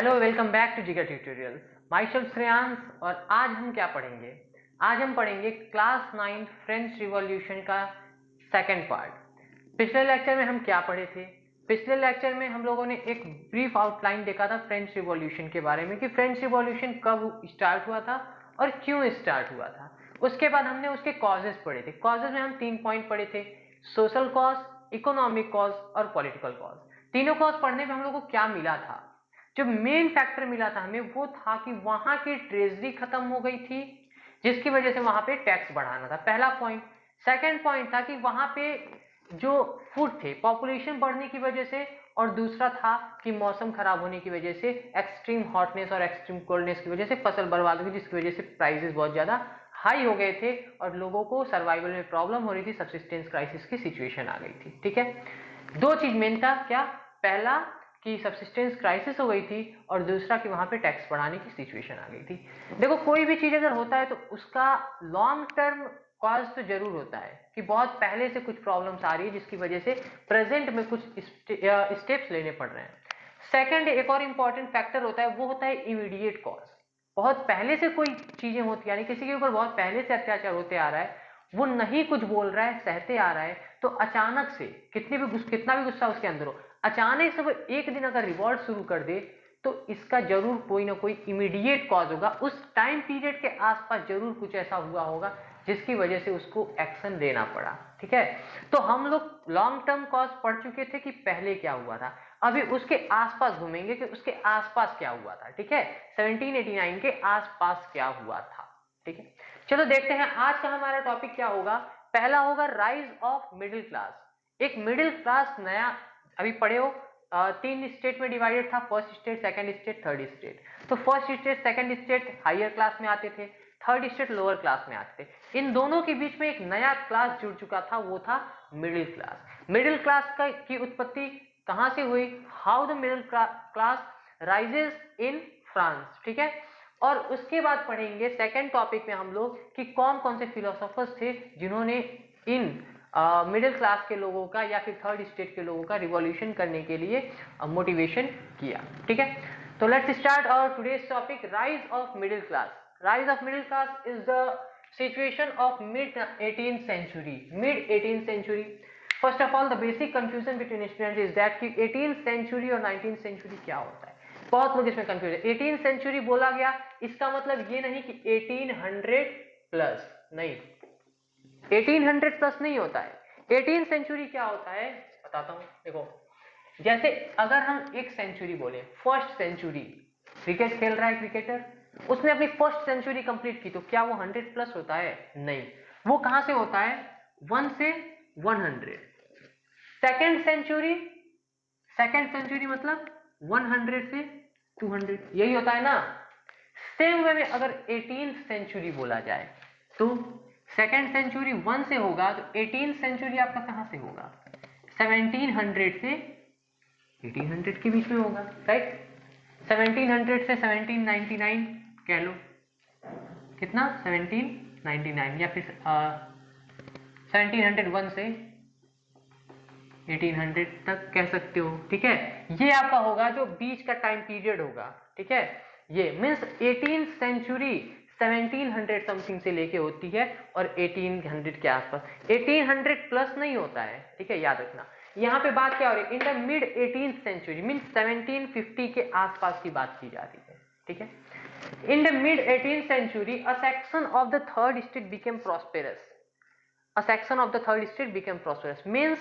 Hello, welcome back to जिगर tutorial. My self Shreyansh. और आज हम क्या पढ़ेंगे? आज हम पढ़ेंगे क्लास 9 फ्रेंच रिवॉल्यूशन का सेकंड पार्ट। पिछले लेक्चर में हम क्या पढ़े थे? पिछले लेक्चर में हम लोगों ने एक ब्रीफ आउटलाइन देखा था फ्रेंच रिवॉल्यूशन के बारे में कि फ्रेंच रिवॉल्यूशन कब स्टार्ट हुआ था और क्यों स्टार्ट हुआ था। उसके बाद हमने उसके कॉजेज पढ़े थे। कॉजेज में हम 3 पॉइंट पढ़े थे: सोशल कॉज, इकोनॉमिक कॉज और पॉलिटिकल कॉज। तीनों कॉज पढ़ने में हम लोग को क्या मिला था? जो मेन फैक्टर मिला था हमें वो था कि वहां की ट्रेजरी खत्म हो गई थी, जिसकी वजह से वहां पे टैक्स बढ़ाना था, पहला पॉइंट। सेकंड पॉइंट था कि वहां पे जो फूड थे पॉपुलेशन बढ़ने की वजह से, और दूसरा था कि मौसम खराब होने की वजह से, एक्सट्रीम हॉटनेस और एक्सट्रीम कोल्डनेस की वजह से फसल बर्बाद हुई, जिसकी वजह से प्राइसेस बहुत ज्यादा हाई हो गए थे और लोगों को सर्वाइवल में प्रॉब्लम हो रही थी, सब्सिस्टेंस क्राइसिस की सिचुएशन आ गई थी। ठीक है, दो चीज मेन था। क्या? पहला कि सब्सिस्टेंस क्राइसिस हो गई थी, और दूसरा कि वहां पे टैक्स बढ़ाने की सिचुएशन आ गई थी। देखो, कोई भी चीज अगर होता है तो उसका लॉन्ग टर्म कॉज तो जरूर होता है कि बहुत पहले से कुछ प्रॉब्लम्स आ रही है जिसकी वजह से प्रेजेंट में कुछ स्टेप्स लेने पड़ रहे हैं। सेकंड, एक और इंपॉर्टेंट फैक्टर होता है, वो होता है इमीडिएट कॉज। बहुत पहले से कोई चीजें होती, यानी किसी के ऊपर बहुत पहले से अत्याचार होते आ रहा है, वो नहीं कुछ बोल रहा है, सहते आ रहा है, तो अचानक से कितना भी गुस्सा उसके अंदर हो, अचानक से वो एक दिन अगर रिवॉल्ट शुरू कर दे तो इसका जरूर कोई ना कोई इमीडिएट कॉज होगा। उस टाइम पीरियड के आसपास जरूर कुछ ऐसा हुआ होगा जिसकी वजह से उसको एक्शन लेना पड़ा। ठीक है, तो हम लोग लॉन्ग टर्म कॉज पढ़ चुके थे कि पहले क्या हुआ था। अभी उसके आसपास घूमेंगे कि उसके आसपास क्या हुआ था। ठीक है, 1789 के आसपास क्या हुआ था। ठीक है, चलो देखते हैं आज का हमारा टॉपिक क्या होगा। पहला होगा राइज ऑफ मिडिल क्लास। एक मिडिल क्लास नया, अभी पढ़े हो, 3 स्टेट में डिवाइडेड था, first state, second state, third state. तो first state second state higher class में आते थे, थर्ड स्टेट लोअर क्लास में आते थे। इन दोनों के बीच में एक नया क्लास जुड़ चुका था, वो था मिडिल क्लास। मिडिल क्लास की उत्पत्ति कहां से हुई? How the middle class rises in France. ठीक है, और उसके बाद पढ़ेंगे सेकंड टॉपिक में हम लोग कि कौन कौन से फिलोसोफर्स थे जिन्होंने इन मिडिल क्लास के लोगों का या फिर थर्ड स्टेट के लोगों का रिवॉल्यूशन करने के लिए मोटिवेशन किया। ठीक है, तो let's start our today's topic, rise of middle class. Rise of middle class is the situation of mid 18th century. Mid 18th century, first of all the basic confusion between students is that कि 18th century और 19th century क्या होता है। बहुत लोग इसमें confuse है। 18th century बोला गया, इसका मतलब ये नहीं कि 1800 प्लस, नहीं, 1800 प्लस नहीं होता है। 18th सेंचुरी क्या होता है बताता हूं। देखो, जैसे अगर हम एक सेंचुरी बोले, फर्स्ट सेंचुरी, क्रिकेट खेल रहा है क्रिकेटर, उसने अपनी फर्स्ट सेंचुरी कंप्लीट की, तो क्या वो 100 प्लस होता है? नहीं, वो कहां से होता है? 1 से 100। सेकेंड सेंचुरी, सेकेंड सेंचुरी मतलब 100 से 200, यही होता है ना। सेम वे में अगर 18th सेंचुरी बोला जाए तो सेकेंड सेंचुरी 1 से होगा, तो 18th सेंचुरी आपका कहां से होगा? 1700 से 1800 के बीच में होगा, राइट। 1700 से 1799 कह लो, कितना? 1799, या फिर 1701 से 1800 तक कह सकते हो। ठीक है, ये आपका होगा जो बीच का टाइम पीरियड होगा। ठीक है, ये मीन्स 18th सेंचुरी 1700 समथिंग से लेके होती है और 1800 के आसपास। 1800 प्लस नहीं होता है। ठीक है, याद रखना। यहाँ पे बात क्या हो रही है? In the mid 18th century means 1750 के आसपास की बात की जा रही है। ठीक है, in the mid 18th century a section of the third estate became prosperous. A section of the third state became prosperous, means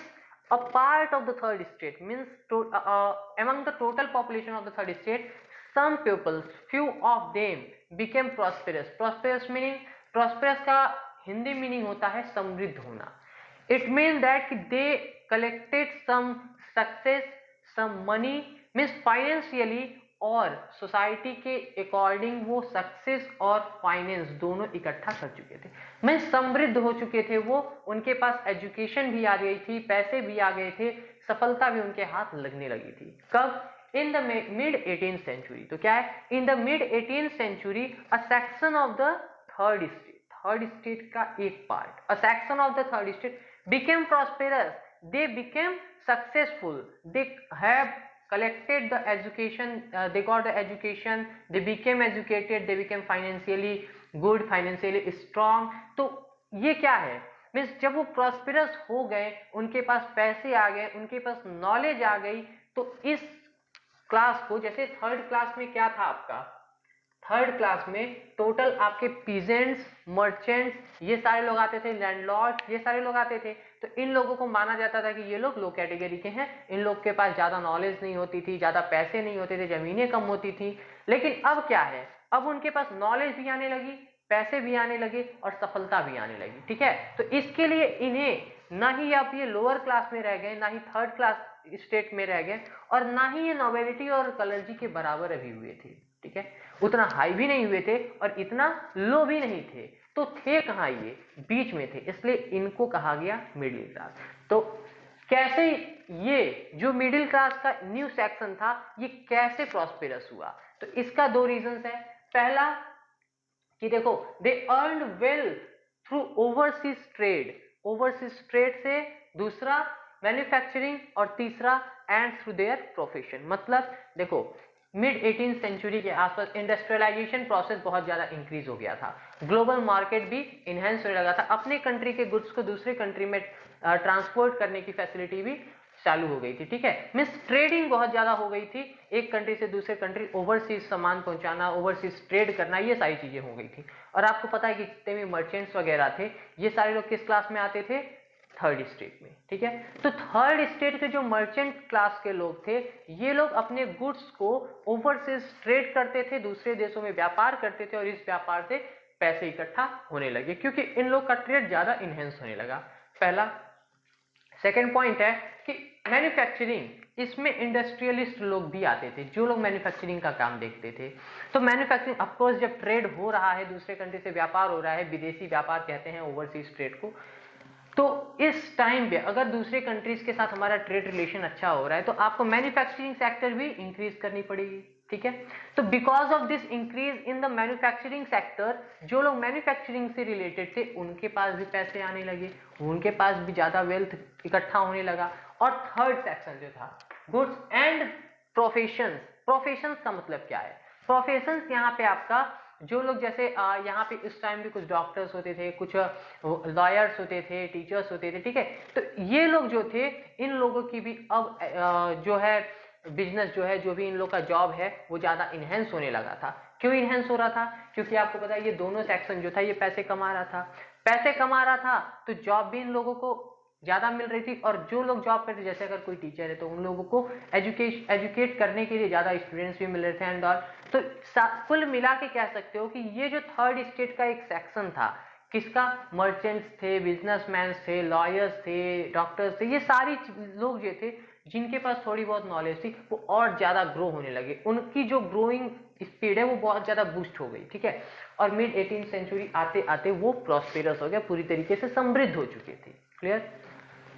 a part of the third state, means among the total population of the third state, some peoples, few of them became prosperous. Prosperous meaning, prosperous का Hindi meaning होता है समृद्ध होना। It means that they collected some success, some money, means financially, और society के according वो success और finance दोनों इकट्ठा कर चुके थे। मैं समृद्ध हो चुके थे वो, उनके पास एजुकेशन भी आ गई थी, पैसे भी आ गए थे, सफलता भी उनके हाथ लगने लगी थी। कब? In the mid 18th century. तो क्या है? In the mid 18th century a section of the third estate, third estate का एक part, a section of the third estate became prosperous, they became successful, they have collected the education, they got the education, they became educated, they became financially good, financially strong। तो ये क्या है, means जब वो prosperous हो गए, उनके पास पैसे आ गए, उनके पास नॉलेज आ गई, तो इस क्लास को, जैसे थर्ड क्लास में क्या था आपका, थर्ड क्लास में टोटल आपके पीजेंट्स, मर्चेंट्स, ये सारे लोग आते थे, लैंडलॉर्ड, ये सारे लोग आते थे। तो इन लोगों को माना जाता था कि ये लोग लो कैटेगरी के हैं, इन लोग के पास ज्यादा नॉलेज नहीं होती थी, ज्यादा पैसे नहीं होते थे, जमीनें कम होती थी। लेकिन अब क्या है, अब उनके पास नॉलेज भी आने लगी, पैसे भी आने लगे और सफलता भी आने लगी। ठीक है, तो इसके लिए इन्हें ना ही आप ये लोअर क्लास में रह गए, ना ही थर्ड क्लास स्टेट में रह गए, और ना ही ये नोबेलिटी और कलर्जी के बराबर अभी हुए थे। ठीक है, उतना हाई भी नहीं हुए थे और इतना लो भी नहीं थे, तो थे कहाँ, ये बीच में थे, इसलिए इनको कहा गया मिडिल क्लास। तो कैसे ये जो मिडिल क्लास का न्यू सेक्शन था, ये कैसे प्रॉस्पेरस हुआ, तो इसका दो रीजंस है। पहला कि देखो, they earned well through overseas trade, overseas trade से, दूसरा मैन्युफैक्चरिंग, और तीसरा एंड थ्रू देयर प्रोफेशन। मतलब देखो, मिड 18th सेंचुरी के आसपास इंडस्ट्रियलाइजेशन प्रोसेस बहुत ज्यादा इंक्रीज हो गया था, ग्लोबल मार्केट भी इनहेंस होने लगा था, अपने कंट्री के गुड्स को दूसरे कंट्री में ट्रांसपोर्ट करने की फैसिलिटी भी चालू हो गई थी। ठीक है, मीन्स ट्रेडिंग बहुत ज्यादा हो गई थी, एक कंट्री से दूसरे कंट्री ओवरसीज सामान पहुंचाना, ओवरसीज ट्रेड करना, ये सारी चीजें हो गई थी। और आपको पता है कि जितने भी मर्चेंट्स वगैरह थे, ये सारे लोग किस क्लास में आते थे, थर्ड स्टेट में। ठीक है, तो थर्ड स्टेट के जो मर्चेंट क्लास के लोग थे, ये लोग अपने गुड्स को ओवरसीज ट्रेड करते थे, दूसरे देशों में व्यापार करते थे, और इस व्यापार से पैसे इकट्ठा होने लगे, क्योंकि इन लोग का ट्रेड ज्यादा इनहेंस होने लगा। पहला। सेकेंड पॉइंट है कि मैन्युफैक्चरिंग, इसमें इंडस्ट्रियलिस्ट लोग भी आते थे, जो लोग मैन्युफैक्चरिंग का काम देखते थे। तो मैन्युफैक्चरिंग, ऑफकोर्स जब ट्रेड हो रहा है, दूसरे कंट्री से व्यापार हो रहा है, विदेशी व्यापार कहते हैं ओवरसीज ट्रेड को, तो इस टाइम पे अगर दूसरे कंट्रीज के साथ हमारा ट्रेड रिलेशन अच्छा हो रहा है, तो आपको मैन्युफैक्चरिंग सेक्टर भी इंक्रीज करनी पड़ेगी। ठीक है, तो because of this increase in the manufacturing sector, जो लोग मैन्युफैक्चरिंग से रिलेटेड थे, उनके पास भी पैसे आने लगे, उनके पास भी ज्यादा वेल्थ इकट्ठा होने लगा। और थर्ड सेक्शन जो था, गुड्स एंड प्रोफेशंस। प्रोफेशंस का मतलब क्या है, प्रोफेशंस यहाँ पे आपका, जो लोग जैसे यहाँ पे इस टाइम भी कुछ डॉक्टर्स होते थे, कुछ लॉयर्स होते थे, टीचर्स होते थे। ठीक है, तो ये लोग जो थे, इन लोगों की भी अब जो है बिजनेस, जो है जो भी इन लोग का जॉब है, वो ज्यादा इनहेंस होने लगा था। क्यों इनहेंस हो रहा था, क्योंकि आपको पता है ये दोनों सेक्शन जो था, ये पैसे कमा रहा था, पैसे कमा रहा था, तो जॉब भी इन लोगों को ज्यादा मिल रही थी। और जो लोग जॉब करते, जैसे अगर कोई टीचर है, तो उन लोगों को एजुकेट करने के लिए ज्यादा स्टूडेंट्स भी मिल रहे थे एंड ऑल। तो कुल मिला के कह सकते हो कि ये जो थर्ड स्टेट का एक सेक्शन था, किसका, मर्चेंट्स थे, बिजनेसमैन थे, लॉयर्स थे, डॉक्टर्स थे, ये सारी लोग जो थे, जिनके पास थोड़ी बहुत नॉलेज थी, वो और ज्यादा ग्रो होने लगे, उनकी जो ग्रोइंग स्पीड है वो बहुत ज्यादा बूस्ट हो गई। ठीक है, और मिड 18th सेंचुरी आते आते वो प्रॉस्पेरस हो गया, पूरी तरीके से समृद्ध हो चुके थे। क्लियर।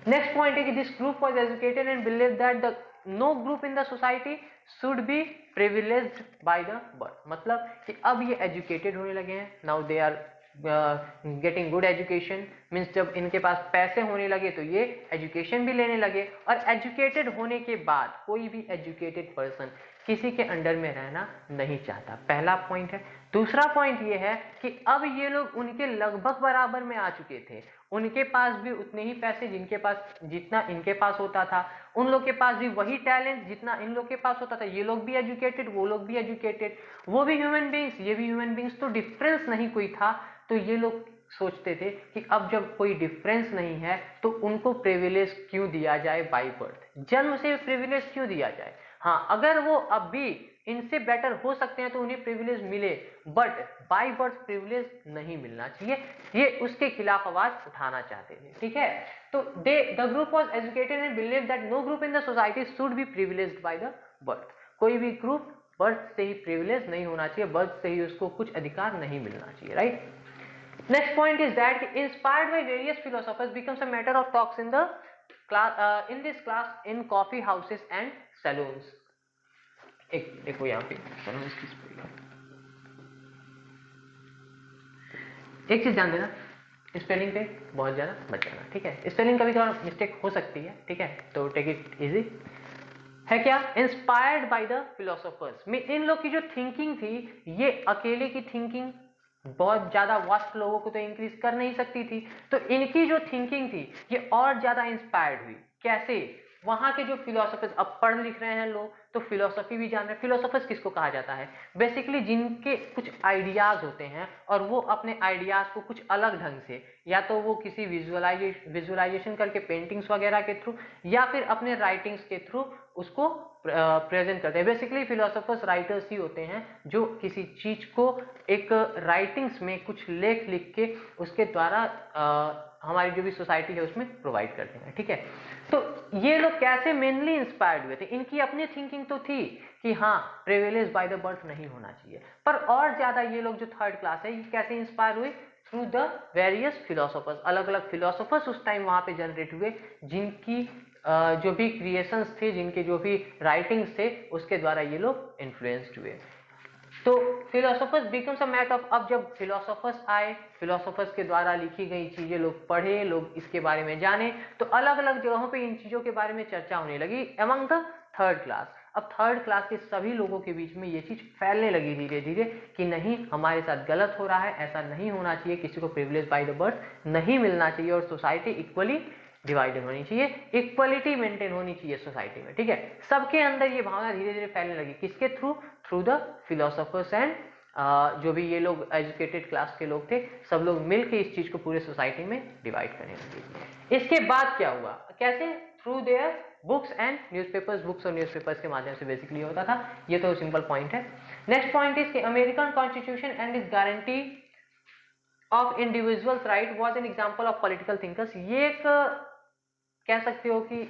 नेक्स्ट पॉइंट है कि this group was educated and believe that the no group in the society should be privileged by the birth. मतलब कि अब ये एजुकेटेड होने लगे हैं, now they are getting good education, means जब इनके पास पैसे होने लगे तो ये एजुकेशन भी लेने लगे, और एजुकेटेड होने के बाद कोई भी एजुकेटेड पर्सन किसी के अंडर में रहना नहीं चाहता। पहला पॉइंट है। दूसरा पॉइंट ये है कि अब ये लोग उनके लगभग बराबर में आ चुके थे, उनके पास भी उतने ही पैसे जिनके पास, जितना इनके पास होता था, उन लोग के पास भी वही टैलेंट जितना इन लोग के पास होता था, ये लोग भी एजुकेटेड, वो लोग भी एजुकेटेड, वो भी ह्यूमन बींग्स, ये भी ह्यूमन बींग्स, तो डिफरेंस नहीं कोई था। तो ये लोग सोचते थे कि अब जब कोई डिफरेंस नहीं है, तो उनको प्रिविलेज क्यों दिया जाए बाय बर्थ, जन्म से प्रिविलेज क्यों दिया जाए। हाँ, अगर वो अब भी इनसे बेटर हो सकते हैं तो उन्हें प्रिविलेज मिले, बट बाय बर्थ प्रिविलेज नहीं मिलना चाहिए, ये उसके खिलाफ आवाज उठाना चाहते थे। ठीक है, तो the group was educated and believe that no group in the society should be privileged by the birth. कोई भी ग्रुप बर्थ से ही प्रिविलेज नहीं होना चाहिए, बर्थ से ही उसको कुछ अधिकार नहीं मिलना चाहिए, right. Next point is that inspired by various philosophers becomes a matter of talks in the class, in this class in coffee houses and saloons. एक देखो यहाँ पे saloons की स्पेलिंग, एक चीज ध्यान देना, स्पेलिंग पे बहुत ज्यादा मत जाना। ठीक है, स्पेलिंग कभी थोड़ा मिस्टेक हो सकती है, ठीक है, तो टेक इट इजी। है क्या, इंस्पायर्ड बाय द फिलोसोफर्स। इन लोग की जो थिंकिंग थी, ये अकेले की थिंकिंग बहुत ज्यादा वास्ट लोगों को तो इंक्रीज कर नहीं सकती थी, तो इनकी जो थिंकिंग थी ये और ज्यादा इंस्पायर्ड हुई। कैसे, वहां के जो फिलोसोफर्स, अब पढ़ लिख रहे हैं लोग तो फिलोसफी भी जान रहे हैं। फिलोसोफर्स किसको कहा जाता है, बेसिकली जिनके कुछ आइडियाज होते हैं और वो अपने आइडियाज को कुछ अलग ढंग से, या तो वो किसी विजुअलाइजेशन करके पेंटिंग्स वगैरह के थ्रू, या फिर अपने राइटिंग्स के थ्रू उसको प्रेजेंट करते हैं। बेसिकली फिलोसोफर्स राइटर्स ही होते हैं जो किसी चीज को एक राइटिंग्स में कुछ लेख लिख के उसके द्वारा हमारी जो भी सोसाइटी है उसमें प्रोवाइड करते हैं। ठीक है, तो ये लोग कैसे मेनली इंस्पायर्ड हुए थे, इनकी अपनी थिंकिंग तो थी कि हाँ प्रिविलेज बाय द बर्थ नहीं होना चाहिए, पर और ज्यादा ये लोग जो थर्ड क्लास है ये कैसे इंस्पायर हुए, थ्रू द वेरियस फिलोसोफर्स। अलग अलग फिलोसोफर्स उस टाइम वहां पे जनरेट हुए जिनकी जो भी क्रिएशंस थे, जिनके जो भी राइटिंग्स थे, उसके द्वारा ये लोग इन्फ्लुएंस्ड हुए। तो philosophers becomes a matter of, अब जब फिलोसोफर्स आए, फिलोसोफर्स के द्वारा लिखी गई चीजें लोग पढ़े, लोग इसके बारे में जाने, तो अलग अलग जगहों पे इन चीजों के बारे में चर्चा होने लगी अमंग द थर्ड क्लास। अब थर्ड क्लास के सभी लोगों के बीच में ये चीज फैलने लगी धीरे धीरे कि नहीं हमारे साथ गलत हो रहा है, ऐसा नहीं होना चाहिए, किसी को प्रिविलेज बाय द बर्थ नहीं मिलना चाहिए और सोसाइटी इक्वली डिवाइडेड होनी चाहिए, इक्वलिटी मेंटेन होनी चाहिए सोसाइटी में। ठीक है, सबके अंदर ये भावना धीरे धीरे फैलने लगी, किसके through, through the philosophers and जो भी ये लोग एजुकेटेड क्लास के लोग थे, सब लोग मिलकर इस चीज को पूरे सोसाइटी में डिवाइड करने लगे। इसके बाद क्या हुआ, कैसे, through their books and newspapers, books और न्यूज़पेपर्स के माध्यम से बेसिकली होता था। ये तो सिंपल पॉइंट है। Next point is American constitution and is guarantee of individuals right was an example of political thinkers. ये एक कह सकते हो कि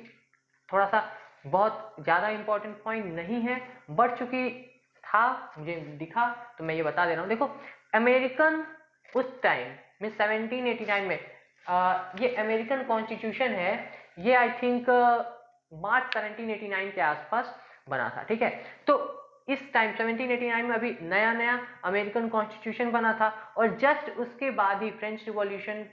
थोड़ा सा बहुत ज्यादा इंपॉर्टेंट पॉइंट नहीं है, बट चूंकि था मुझे दिखा तो मैं ये बता दे रहा हूं। देखो अमेरिकन उस टाइम में 1789 में ये अमेरिकन कॉन्स्टिट्यूशन है, ये आई थिंक मार्च 1789 के आसपास बना था। ठीक है, तो इस टाइम 1789 में अभी नया नया अमेरिकन कॉन्स्टिट्यूशन बना था और जस्ट उसके बाद ही फ्रेंच रिवॉल्यूशन,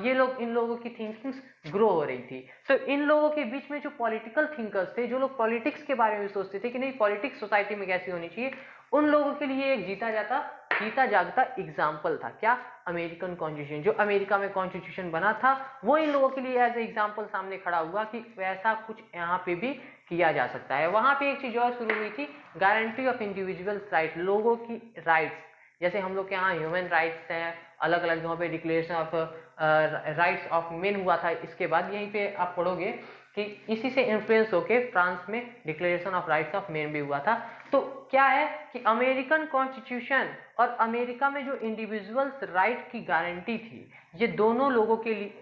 ये लोग, इन लोगों की थिंकिंग्स ग्रो हो रही थी। तो इन लोगों के बीच में जो पॉलिटिकल थिंकर्स थे, जो लोग पॉलिटिक्स के बारे में सोचते थे कि नहीं पॉलिटिक्स सोसाइटी में कैसी होनी चाहिए, उन लोगों के लिए एक जीता जागता एग्जाम्पल था क्या, अमेरिकन कॉन्स्टिट्यूशन। जो अमेरिका में कॉन्स्टिट्यूशन बना था वो इन लोगों के लिए एज ए एग्जाम्पल सामने खड़ा हुआ कि वैसा कुछ यहाँ पे भी किया जा सकता है। वहां पे एक चीज और शुरू हुई थी, गारंटी ऑफ इंडिविजुअल्स राइट, लोगों की राइट्स। जैसे हम लोग के यहाँ ह्यूमन राइट्स हैं, अलग अलग जगहों पे declaration of rights of main हुआ था। इसके बाद यहीं पे आप पढ़ोगे कि इसी से इन्फ्लुएंस होके फ्रांस में declaration of rights of main भी हुआ था। तो क्या है कि अमेरिकन कॉन्स्टिट्यूशन और अमेरिका में जो इंडिविजुअल्स राइट की गारंटी थी, ये दोनों लोगों के लिए,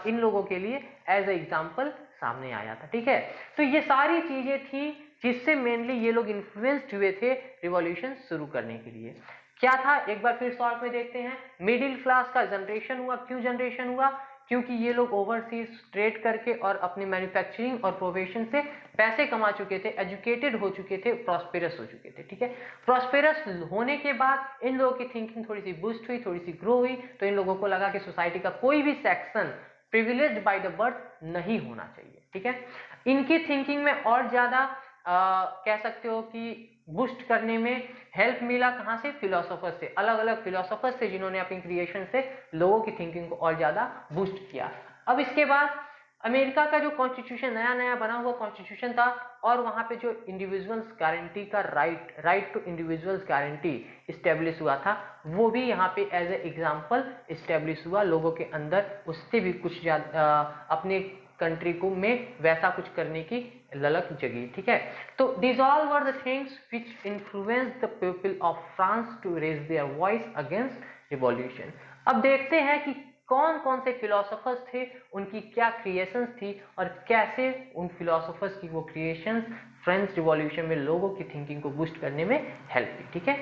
इन लोगों के लिए एज ए एग्जाम्पल सामने आया था। ठीक है, तो ये सारी चीजें थी जिससे मेनली ये लोग इन्फ्लुएंस्ड हुए थे रिवॉल्यूशन शुरू करने के लिए। क्या था, एक बार फिर शॉर्ट में देखते हैं। मिडिल क्लास का जनरेशन हुआ। क्यों जनरेशन हुआ, क्योंकि ये लोग ओवरसीज ट्रेड करके और अपनी मैन्युफैक्चरिंग और प्रोफेशन से पैसे कमा चुके थे, एजुकेटेड हो चुके थे, प्रॉस्पेरस हो चुके थे। ठीक है, प्रॉस्पेरस होने के बाद इन लोगों की थिंकिंग थोड़ी सी बूस्ट हुई, थोड़ी सी ग्रो हुई, तो इन लोगों को लगा कि सोसाइटी का कोई भी section privileged by the birth नहीं होना चाहिए। ठीक है, इनकी थिंकिंग में और ज्यादा कह सकते हो कि बूस्ट करने में हेल्प मिला कहां से, फिलोसोफर्स से। अलग अलग फिलोसोफर्स थे जिन्होंने अपनी क्रिएशन से लोगों की थिंकिंग को और ज्यादा बूस्ट किया। अब इसके बाद अमेरिका का जो कॉन्स्टिट्यूशन नया नया बना हुआ कॉन्स्टिट्यूशन था, और वहां पे जो इंडिविजुअल्स गारंटी का right to individuals guarantee establish हुआ था, वो भी यहाँ पे एज ए एग्जाम्पल इस्टेब्लिश हुआ लोगों के अंदर। उससे भी कुछ ज्यादा अपने कंट्री को में वैसा कुछ करने की ललक जगी। ठीक है, तो these all were the things which influenced the people of France to raise their voice against revolution। अब देखते हैं कि कौन कौन से फिलोसोफर्स थे, उनकी क्या क्रिएशंस थी और कैसे उन फिलोसोफर्स की वो क्रिएशंस फ्रेंच रिवॉल्यूशन में लोगों की थिंकिंग को बूस्ट करने में हेल्प की। ठीक है,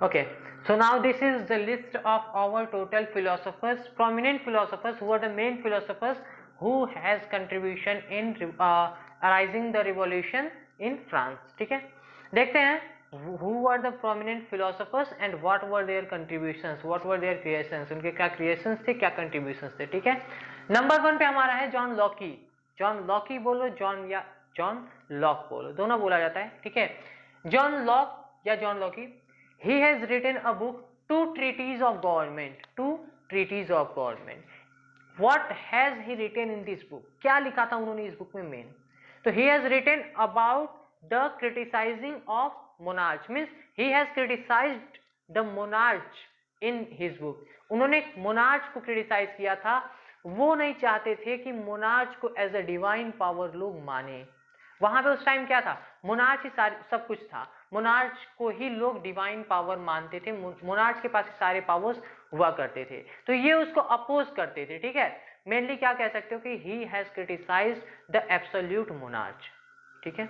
okay, so now this is the list of our total philosophers, prominent philosophers, who are the main philosophers who has contribution in arising the revolution in France। ठीक है, देखते हैं who were the prominent philosophers and what were their contributions, what were their creations, उनके क्या creations थे, क्या contributions थे। ठीक है, नंबर 1 पे हमारा है जॉन लॉकी। जॉन लॉकी बोलो, जॉन लॉक बोलो, दोनों बोला जाता है, ठीक है। जॉन लॉक या John Lockie, he has written a book Two Treatises of Government, Two Treatises of Government. What has he written in this book, क्या लिखा था उन्होंने इस बुक में मेन, तो he has written about the criticizing of monarch, means he has criticised the monarch in his book. उन्होंने monarch को criticise किया था, वो नहीं चाहते थे कि मोनार्च को एज अ डिवाइन पावर लोग माने। वहां पे उस टाइम क्या था, मोनार्च ही सब कुछ था, मोनार्च को ही लोग डिवाइन पावर मानते थे, मोनार्च के पास सारे पावर्स हुआ करते थे, तो ये उसको अपोज करते थे, ठीक है। मेनली क्या कह सकते हो कि he has criticised the absolute monarch, ठीक है।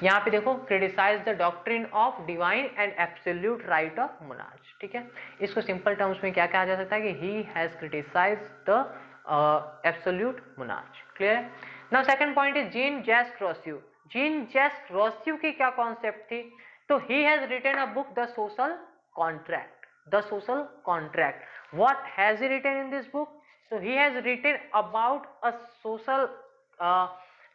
यहाँ पे देखो, criticize the doctrine of divine and absolute right of monarch, ठीक है। इसको सिंपल टर्म्स में क्या कहा जा सकता है कि he has criticised the absolute monarch, clear. Now second point is Jean Jacques Rousseau. Jean Jacques Rousseau की क्या कॉन्सेप्ट थी, तो he has written a book the social contract, the social contract. What has he written in this book, so he has written about a social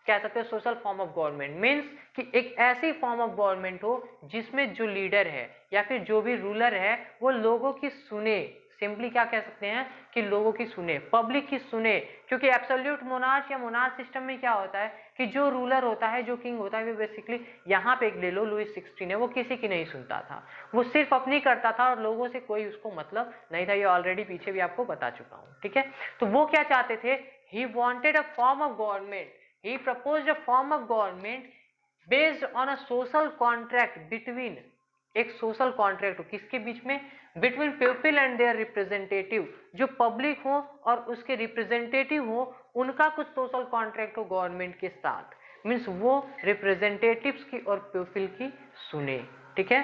कह सकते हो social form of government, means कि एक ऐसी form of government हो जिसमें जो leader है या फिर जो भी रूलर है वो लोगों की सुने, सिंपली क्या कह सकते हैं कि लोगों की सुने, पब्लिक की सुने। क्योंकि एब्सोल्यूट मोनार्च या मोनार्च सिस्टम में क्या होता है कि जो रूलर होता है, जो किंग होता है, वो बेसिकली यहाँ पे एक ले लो लुईस 16 है, वो किसी की नहीं सुनता था, वो सिर्फ अपनी करता था और लोगों से कोई उसको मतलब नहीं था, ये ऑलरेडी पीछे भी आपको बता चुका हूँ, ठीक है। तो वो क्या चाहते थे, he wanted a form of government, he proposed a form of government based on a social contract between, एक सोशल कॉन्ट्रैक्ट हो किसके बीच में, between people and their representative, जो पब्लिक हो और उसके रिप्रेजेंटेटिव हो, उनका कुछ सोशल कॉन्ट्रैक्ट हो गवर्नमेंट के साथ, मीन्स वो रिप्रेजेंटेटिव्स की और पीपल की सुने, ठीक है।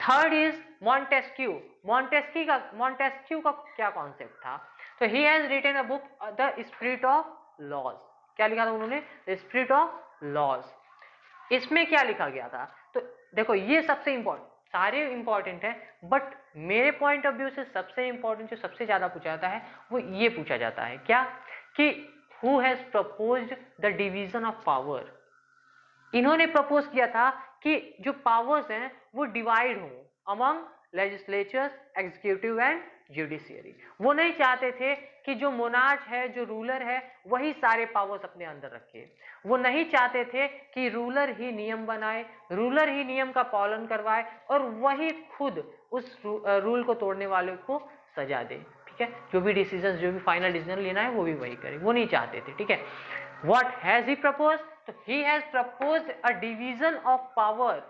Third is Montesquieu. मॉन्टेस्क्यू का क्या कॉन्सेप्ट था, तो he has written a book The Spirit of Laws. क्या लिखा था उन्होंने, द स्पिरिट ऑफ लॉज। इसमें क्या लिखा गया था, तो देखो ये सबसे इंपॉर्टेंट, सारे इंपॉर्टेंट है, बट मेरे पॉइंट ऑफ व्यू से सबसे इंपॉर्टेंट जो सबसे ज्यादा पूछा जाता है वो ये पूछा जाता है क्या, कि who has proposed the division of power. इन्होंने प्रपोज किया था कि जो पावर्स हैं वो डिवाइड हो among legislatures, executive and judiciary. वो नहीं चाहते थे कि जो मोनार्च है, जो रूलर है, वही सारे पावर्स अपने अंदर रखे। वो नहीं चाहते थे कि रूलर ही नियम बनाए, रूलर ही नियम का पालन करवाए और वही खुद उस रूल को तोड़ने वाले को सजा दे, ठीक है। जो भी डिसीजन, जो भी फाइनल डिसीजन लेना है वो भी वही करे, वो नहीं चाहते थे, ठीक है। व्हाट हैज ही प्रपोज, तो he has proposed a division of power,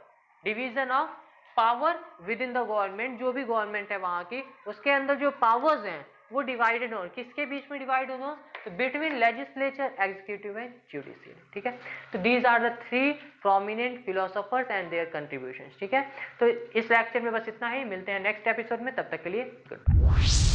division of power with in the government, जो भी गवर्नमेंट है वहां की, उसके अंदर जो पावर्स हैं वो डिवाइडेड हो, किसके बीच में डिवाइड होना, तो between legislature, executive and judiciary, ठीक है। तो these are the three prominent philosophers and their contributions, ठीक है। तो इस लेक्चर में बस इतना ही, मिलते हैं नेक्स्ट एपिसोड में, तब तक के लिए गुड बाय।